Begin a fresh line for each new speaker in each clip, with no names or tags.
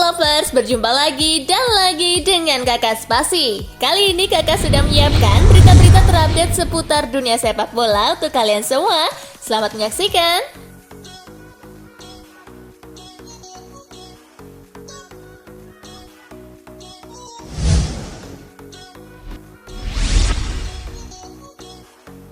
Lovers, berjumpa lagi dan lagi dengan Kakak Spasi. Kali ini Kakak sudah menyiapkan berita-berita terupdate seputar dunia sepak bola untuk kalian semua. Selamat menyaksikan.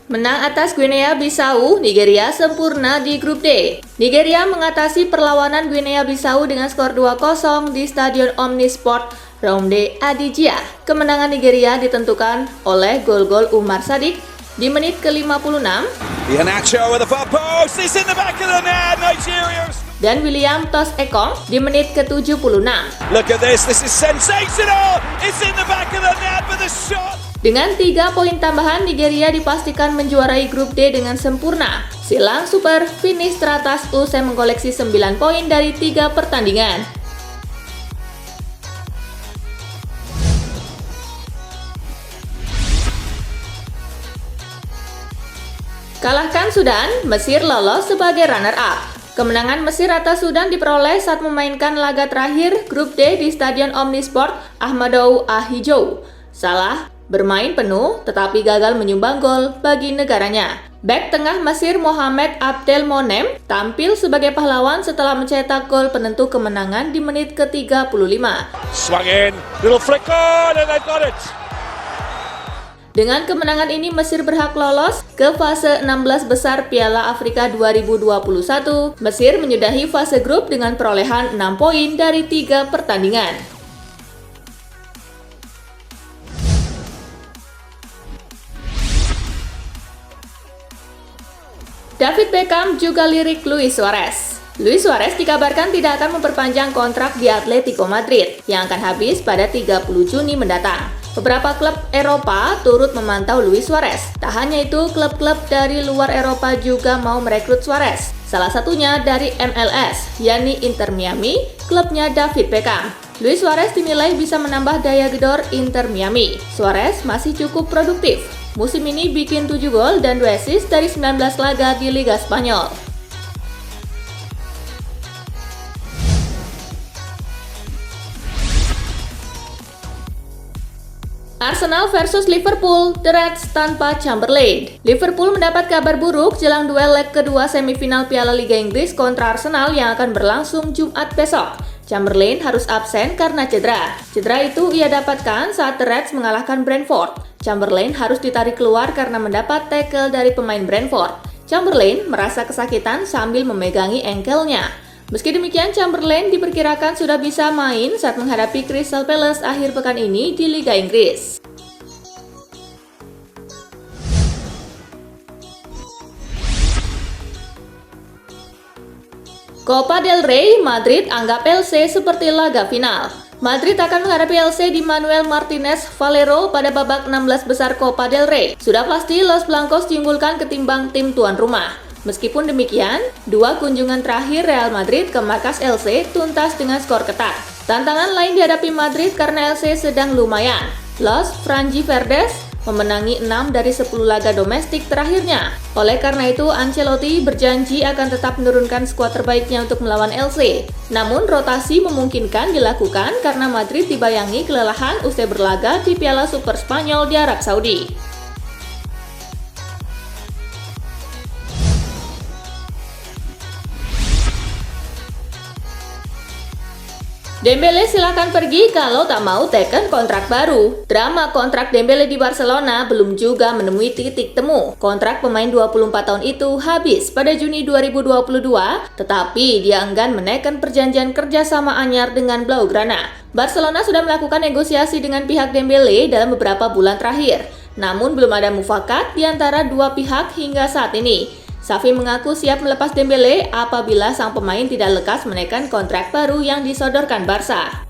Menang atas Guinea Bissau, Nigeria sempurna di grup D. Nigeria mengatasi perlawanan Guinea Bissau dengan skor 2-0 di Stadion Omnisport Yaounde Adidja. Kemenangan Nigeria ditentukan oleh gol-gol Umar Sadiq di menit ke-56 dan William Tos Ekong di menit ke-76.
Look at this is sensational! It's in the back of the net with a shot!
Dengan 3 poin tambahan, Nigeria dipastikan menjuarai grup D dengan sempurna. Silang Super finish teratas usai mengkoleksi 9 poin dari 3 pertandingan. Kalahkan Sudan, Mesir lolos sebagai runner-up. Kemenangan Mesir atas Sudan diperoleh saat memainkan laga terakhir grup D di Stadion Omnisport Ahmadou Ahidjo. Salah bermain penuh tetapi gagal menyumbang gol bagi negaranya. Bek tengah Mesir Mohamed Abdelmonem tampil sebagai pahlawan setelah mencetak gol penentu kemenangan di menit ke-35.
Swung in, little flick on and they've got it.
Dengan kemenangan ini Mesir berhak lolos ke fase 16 besar Piala Afrika 2021. Mesir menyudahi fase grup dengan perolehan 6 poin dari 3 pertandingan. David Beckham juga lirik Luis Suarez. Luis Suarez dikabarkan tidak akan memperpanjang kontrak di Atletico Madrid yang akan habis pada 30 Juni mendatang. Beberapa klub Eropa turut memantau Luis Suarez. Tak hanya itu, klub-klub dari luar Eropa juga mau merekrut Suarez. Salah satunya dari MLS, yakni Inter Miami, klubnya David Beckham. Luis Suarez dinilai bisa menambah daya gedor Inter Miami. Suarez masih cukup produktif. Musim ini bikin 7 gol dan 2 assist dari 19 laga di Liga Spanyol. Arsenal versus Liverpool, The Reds tanpa Chamberlain. Liverpool mendapat kabar buruk jelang duel leg kedua semifinal Piala Liga Inggris kontra Arsenal yang akan berlangsung Jumat besok. Chamberlain harus absen karena cedera. Cedera itu ia dapatkan saat The Reds mengalahkan Brentford. Chamberlain harus ditarik keluar karena mendapat tackle dari pemain Brentford. Chamberlain merasa kesakitan sambil memegangi engkelnya. Meski demikian, Chamberlain diperkirakan sudah bisa main saat menghadapi Crystal Palace akhir pekan ini di Liga Inggris. Copa del Rey, Madrid anggap LC seperti laga final. Madrid akan menghadapi LC di Manuel Martinez Valero pada babak 16 besar Copa del Rey. Sudah pasti Los Blancos diunggulkan ketimbang tim tuan rumah. Meskipun demikian, 2 kunjungan terakhir Real Madrid ke markas LC tuntas dengan skor ketat. Tantangan lain dihadapi Madrid karena LC sedang lumayan. Los Franjiverdes memenangi 6 dari 10 laga domestik terakhirnya. Oleh karena itu, Ancelotti berjanji akan tetap menurunkan skuad terbaiknya untuk melawan LC. Namun, rotasi memungkinkan dilakukan karena Madrid dibayangi kelelahan usai berlaga di Piala Super Spanyol di Arab Saudi. Dembele silakan pergi kalau tak mau teken kontrak baru. Drama kontrak Dembele di Barcelona belum juga menemui titik temu. Kontrak pemain 24 tahun itu habis pada Juni 2022, tetapi dia enggan menekan perjanjian kerjasama anyar dengan Blaugrana. Barcelona sudah melakukan negosiasi dengan pihak Dembele dalam beberapa bulan terakhir. Namun belum ada mufakat di antara dua pihak hingga saat ini. Xavi mengaku siap melepas Dembele apabila sang pemain tidak lekas menekan kontrak baru yang disodorkan Barca.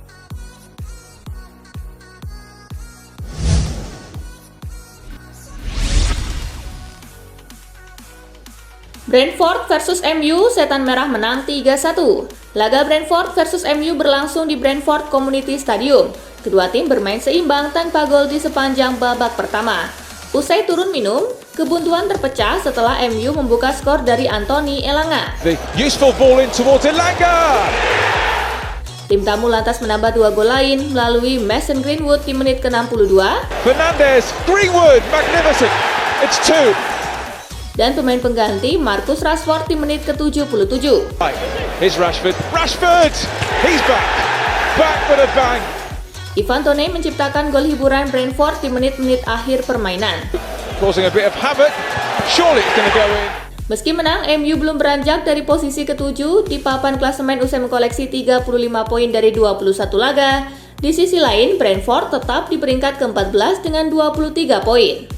Brentford versus MU, Setan Merah menang 3-1. Laga Brentford versus MU berlangsung di Brentford Community Stadium. Kedua tim bermain seimbang tanpa gol di sepanjang babak pertama. Usai turun minum, kebuntuan terpecah setelah MU membuka skor dari Anthony Elanga.
The useful ball in towards Elanga.
Tim tamu lantas menambah 2 gol lain melalui Mason Greenwood di menit ke-62.
Fernandes, Greenwood, magnificent. It's 2.
Dan pemain pengganti Marcus Rashford di menit ke-77.
Here's Rashford. Rashford! He's back. Back with a bang.
Ivan Toney menciptakan gol hiburan Brentford di menit-menit akhir permainan.
Causing a bit of havoc. Surely it's going to go in.
Meski menang, MU belum beranjak dari posisi ke-7 di papan klasemen usai mengkoleksi 35 poin dari 21 laga. Di sisi lain, Brentford tetap di peringkat ke-14 dengan 23 poin.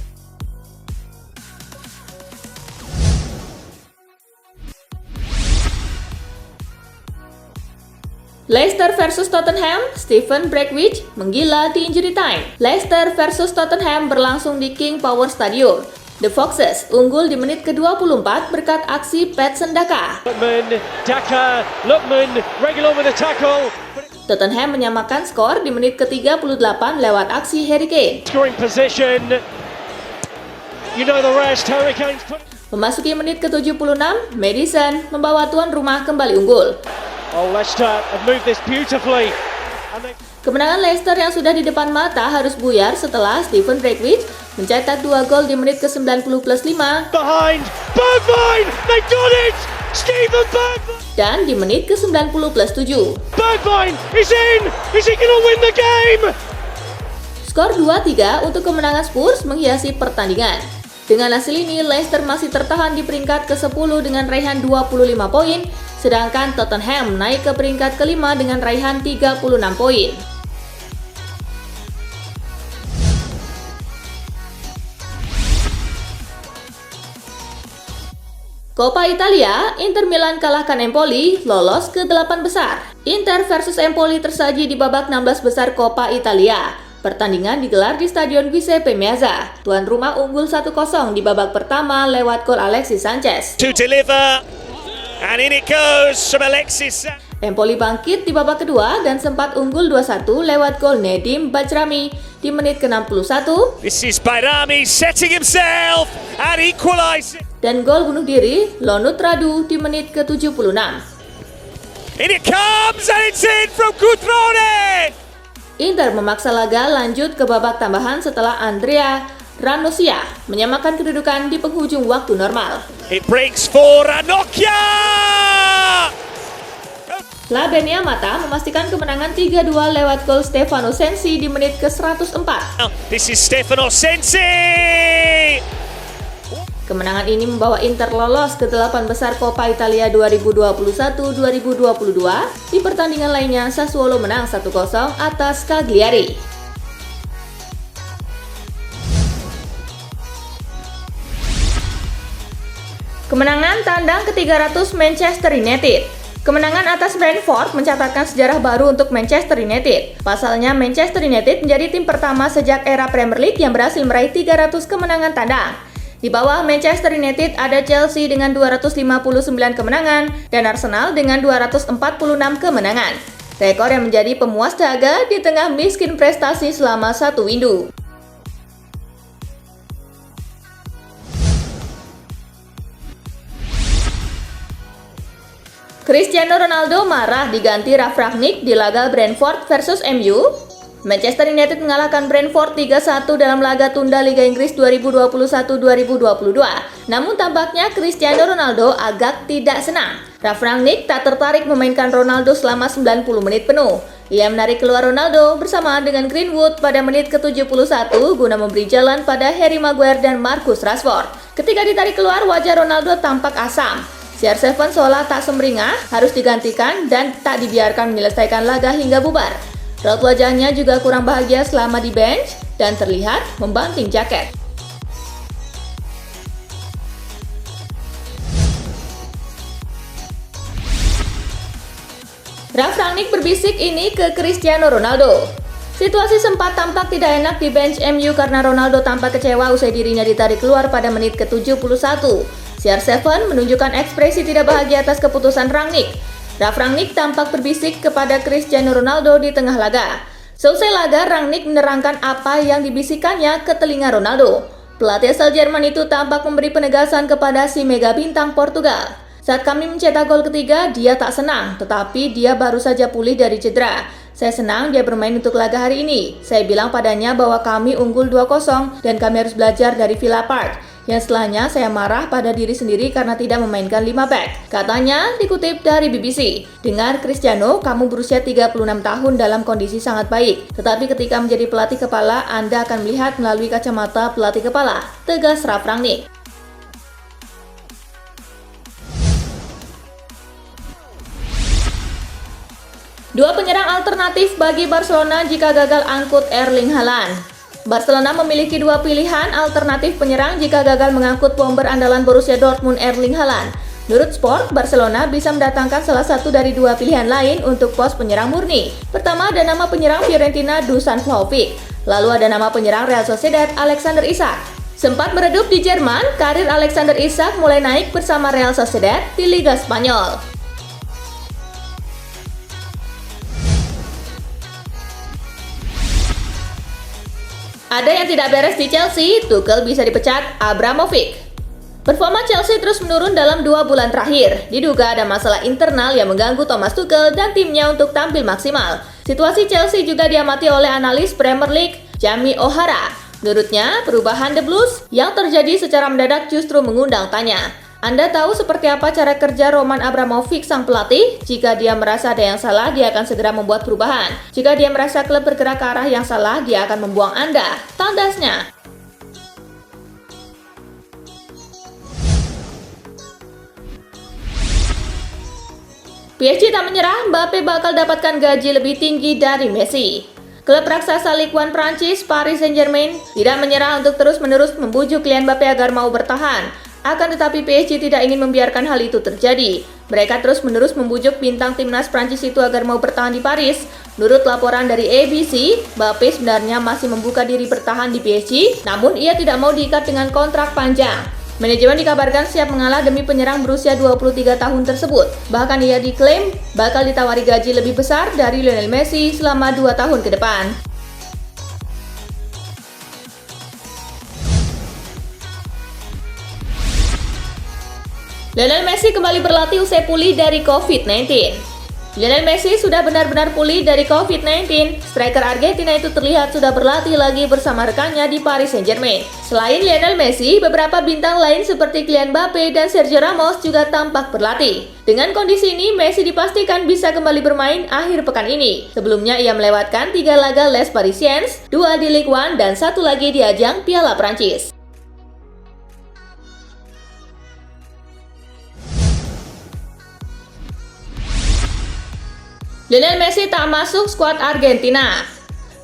Leicester versus Tottenham, Steven Bergwijn menggila di injury time. Leicester versus Tottenham berlangsung di King Power Stadium. The Foxes unggul di menit ke-24 berkat aksi Patson Daka.
Lookman, regular with a tackle.
Tottenham menyamakan skor di menit ke-38 lewat aksi Harry Kane.
Scoring position. You know the rest, Harry Kane's put...
Memasuki menit ke-76, Maddison membawa tuan rumah kembali unggul.
Oh, Leicester have moved this beautifully.
Kemenangan Leicester yang sudah di depan mata harus buyar setelah Steven Bergwijn mencetak 2 gol di menit ke-90 plus 5.
Behind, Bergwijn, they got it! Steven Bergwijn!
Dan di menit ke-90 plus 7.
Bergwijn is in! Is he going to win the game?
Skor 2-3 untuk kemenangan Spurs menghiasi pertandingan. Dengan hasil ini, Leicester masih tertahan di peringkat ke-10 dengan raihan 25 poin, sedangkan Tottenham naik ke peringkat ke-5 dengan raihan 36 poin. Coppa Italia, Inter Milan kalahkan Empoli, lolos ke 8 besar. Inter versus Empoli tersaji di babak 16 besar Coppa Italia. Pertandingan digelar di Stadion Giuseppe Meazza. Tuan rumah unggul 1-0 di babak pertama lewat gol Alexis Sanchez.
To deliver, and in it goes from Alexis.
Empoli bangkit di babak kedua dan sempat unggul 2-1 lewat gol Nedim Bajrami di menit ke-61.
This is Bayrami setting himself and equalising.
Dan gol bunuh diri Lonut Radu di menit ke-76.
In it comes and it's in from Cutrone.
Inter memaksa laga lanjut ke babak tambahan setelah Andrea Ranocchia menyamakan kedudukan di penghujung waktu normal.
It breaks for Ranocchia.
La Beniamata memastikan kemenangan 3-2 lewat gol Stefano Sensi di menit ke-104.
This is Stefano Sensi.
Kemenangan ini membawa Inter lolos ke 8 besar Coppa Italia 2021-2022. Di pertandingan lainnya, Sassuolo menang 1-0 atas Cagliari. Kemenangan tandang ke-300 Manchester United. Kemenangan atas Brentford mencatatkan sejarah baru untuk Manchester United. Pasalnya, Manchester United menjadi tim pertama sejak era Premier League yang berhasil meraih 300 kemenangan tandang. Di bawah Manchester United ada Chelsea dengan 259 kemenangan dan Arsenal dengan 246 kemenangan. Rekor yang menjadi pemuas dahaga di tengah miskin prestasi selama satu windu. Cristiano Ronaldo marah diganti Ralf Rangnick di laga Brentford versus MU. Manchester United mengalahkan Brentford 3-1 dalam laga tunda Liga Inggris 2021-2022. Namun tampaknya Cristiano Ronaldo agak tidak senang. Ralf Rangnick tak tertarik memainkan Ronaldo selama 90 menit penuh. Ia menarik keluar Ronaldo bersama dengan Greenwood pada menit ke-71 guna memberi jalan pada Harry Maguire dan Marcus Rashford. Ketika ditarik keluar, wajah Ronaldo tampak asam. CR7 seolah tak sumringah, harus digantikan dan tak dibiarkan menyelesaikan laga hingga bubar. Raut wajahnya juga kurang bahagia selama di bench dan terlihat membanting jaket. Ralf Rangnick berbisik ini ke Cristiano Ronaldo. Situasi sempat tampak tidak enak di bench MU karena Ronaldo tampak kecewa usai dirinya ditarik keluar pada menit ke-71. CR7 menunjukkan ekspresi tidak bahagia atas keputusan Rangnick. Ralf Rangnick tampak berbisik kepada Cristiano Ronaldo di tengah laga. Selesai laga, Rangnick menerangkan apa yang dibisikannya ke telinga Ronaldo. Pelatih asal Jerman itu tampak memberi penegasan kepada si mega bintang Portugal. Saat kami mencetak gol ketiga, dia tak senang, tetapi dia baru saja pulih dari cedera. Saya senang dia bermain untuk laga hari ini. Saya bilang padanya bahwa kami unggul 2-0 dan kami harus belajar dari Villa Park. Yang setelahnya saya marah pada diri sendiri karena tidak memainkan 5 back. Katanya dikutip dari BBC. Dengar Cristiano, kamu berusia 36 tahun dalam kondisi sangat baik. Tetapi ketika menjadi pelatih kepala, Anda akan melihat melalui kacamata pelatih kepala. Tegas Ralf Rangnick. Dua penyerang alternatif bagi Barcelona jika gagal angkut Erling Haaland. Barcelona memiliki dua pilihan alternatif penyerang jika gagal mengangkut bomber andalan Borussia Dortmund Erling Haaland. Menurut Sport, Barcelona bisa mendatangkan salah satu dari dua pilihan lain untuk pos penyerang murni. Pertama ada nama penyerang Fiorentina Dusan Vlahovic. Lalu ada nama penyerang Real Sociedad Alexander Isak. Sempat meredup di Jerman, karir Alexander Isak mulai naik bersama Real Sociedad di Liga Spanyol. Ada yang tidak beres di Chelsea, Tuchel bisa dipecat Abramovich. Performa Chelsea terus menurun dalam 2 bulan terakhir. Diduga ada masalah internal yang mengganggu Thomas Tuchel dan timnya untuk tampil maksimal. Situasi Chelsea juga diamati oleh analis Premier League, Jamie O'Hara. Menurutnya, perubahan The Blues yang terjadi secara mendadak justru mengundang tanya. Anda tahu seperti apa cara kerja Roman Abramovich sang pelatih? Jika dia merasa ada yang salah, dia akan segera membuat perubahan. Jika dia merasa klub bergerak ke arah yang salah, dia akan membuang Anda. Tandasnya. PSG tak menyerah, Mbappe bakal dapatkan gaji lebih tinggi dari Messi. Klub raksasa Ligue 1 Prancis, Paris Saint-Germain, tidak menyerah untuk terus-menerus membujuk Kylian Mbappe agar mau bertahan. Akan tetapi PSG tidak ingin membiarkan hal itu terjadi. Mereka terus-menerus membujuk bintang timnas Prancis itu agar mau bertahan di Paris. Menurut laporan dari ABC, Mbappe sebenarnya masih membuka diri bertahan di PSG, namun ia tidak mau diikat dengan kontrak panjang. Manajemen dikabarkan siap mengalah demi penyerang berusia 23 tahun tersebut. Bahkan ia diklaim bakal ditawari gaji lebih besar dari Lionel Messi selama 2 tahun ke depan. Lionel Messi kembali berlatih usai pulih dari COVID-19. Lionel Messi sudah benar-benar pulih dari COVID-19. Striker Argentina itu terlihat sudah berlatih lagi bersama rekannya di Paris Saint-Germain. Selain Lionel Messi, beberapa bintang lain seperti Kylian Mbappe dan Sergio Ramos juga tampak berlatih. Dengan kondisi ini, Messi dipastikan bisa kembali bermain akhir pekan ini. Sebelumnya ia melewatkan 3 laga Les Parisiens, 2 di Ligue 1 dan 1 lagi di ajang Piala Prancis. Lionel Messi tak masuk skuad Argentina.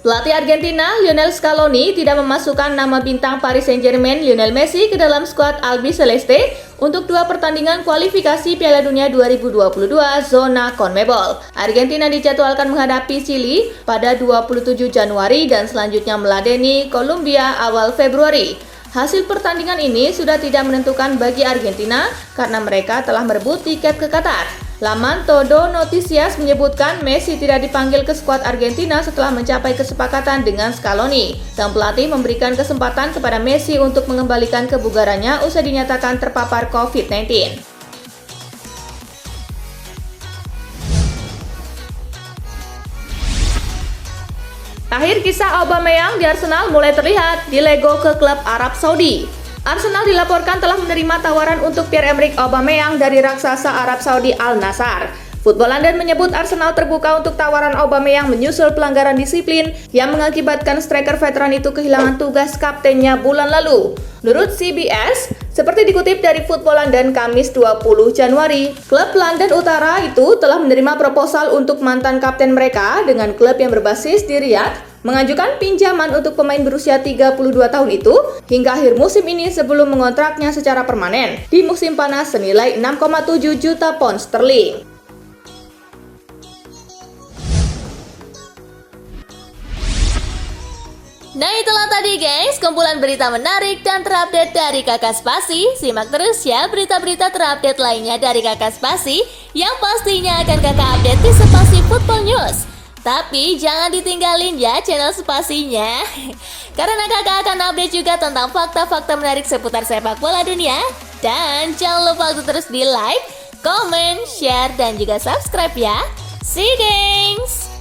Pelatih Argentina, Lionel Scaloni, tidak memasukkan nama bintang Paris Saint-Germain Lionel Messi ke dalam skuad Albiceleste untuk 2 pertandingan kualifikasi Piala Dunia 2022 zona CONMEBOL. Argentina dijadwalkan menghadapi Chili pada 27 Januari dan selanjutnya meladeni Kolombia awal Februari. Hasil pertandingan ini sudah tidak menentukan bagi Argentina karena mereka telah merebut tiket ke Qatar. Laman Todo Noticias menyebutkan Messi tidak dipanggil ke skuad Argentina setelah mencapai kesepakatan dengan Scaloni. Sang pelatih memberikan kesempatan kepada Messi untuk mengembalikan kebugarannya usai dinyatakan terpapar COVID-19. Akhir kisah Aubameyang di Arsenal mulai terlihat di Lego ke klub Arab Saudi. Arsenal dilaporkan telah menerima tawaran untuk Pierre-Emerick Aubameyang dari raksasa Arab Saudi Al Nassr. Football London menyebut Arsenal terbuka untuk tawaran Aubameyang menyusul pelanggaran disiplin yang mengakibatkan striker veteran itu kehilangan tugas kaptennya bulan lalu. Menurut CBS, seperti dikutip dari Football London Kamis 20 Januari, klub London Utara itu telah menerima proposal untuk mantan kapten mereka dengan klub yang berbasis di Riyadh mengajukan pinjaman untuk pemain berusia 32 tahun itu hingga akhir musim ini sebelum mengontraknya secara permanen di musim panas senilai 6,7 juta pound sterling. Nah itulah tadi guys, kumpulan berita menarik dan terupdate dari Kakak Spasi. Simak terus ya berita-berita terupdate lainnya dari Kakak Spasi yang pastinya akan Kakak update di Spasi Football News. Tapi jangan ditinggalin ya channel Spasinya, karena kakak akan update juga tentang fakta-fakta menarik seputar sepak bola dunia. Dan jangan lupa untuk terus di like, comment, share, dan juga subscribe ya. See you, gengs!